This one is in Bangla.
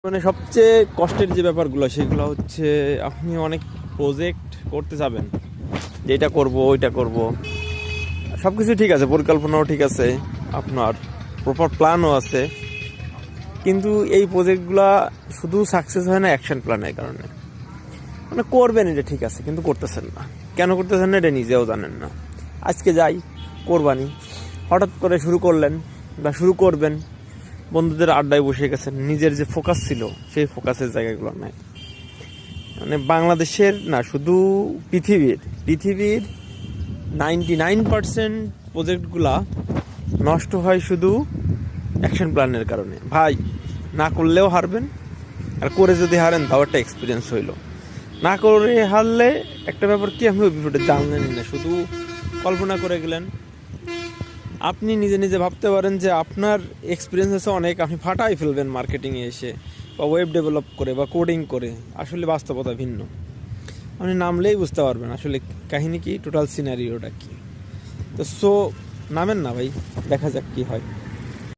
মানে সবচেয়ে কষ্টের যে ব্যাপারগুলো সেগুলো হচ্ছে আপনি অনেক প্রজেক্ট করতে যাবেন, যে এটা করবো ওইটা করবো, সব কিছু ঠিক আছে, পরিকল্পনাও ঠিক আছে, আপনার প্রপার প্ল্যানও আছে, কিন্তু এই প্রজেক্টগুলা শুধু সাকসেস হয় না অ্যাকশন প্ল্যানের কারণে। মানে করবেন এটা ঠিক আছে, কিন্তু করতেছেন না। কেন করতেছেন না এটা নিজেও জানেন না। আজকে যাই কোরবানি, হঠাৎ করে শুরু করলেন বা শুরু করবেন, বন্ধুদের আড্ডায় বসে গেছেন, নিজের যে ফোকাস ছিল সেই ফোকাসের জায়গাগুলো নাই। মানে বাংলাদেশের না, শুধু পৃথিবীর 99% প্রজেক্টগুলা নষ্ট হয় শুধু অ্যাকশন প্ল্যানের কারণে। ভাই, না করলেও হারবেন, আর করে যদি হারেন তাও একটা এক্সপিরিয়েন্স হইলো। না করে হারলে একটা ব্যাপার কি, আপনি ওই বিষয়টা জানলেনই না, শুধু কল্পনা করে গেলেন। আপনি নিজে নিজে ভাবতে পারেন যে আপনার এক্সপিরিয়েন্স আছে অনেক, আপনি ফাটাই ফেলবেন মার্কেটিংয়ে এসে বা ওয়েব ডেভেলপ করে বা কোডিং করে। আসলে বাস্তবতা ভিন্ন। আপনি নামলেই বুঝতে পারবেন আসলে কাহিনী কি, টোটাল সিনারিওটা কি। তো নামেন না ভাই, দেখা যাক কি হয়।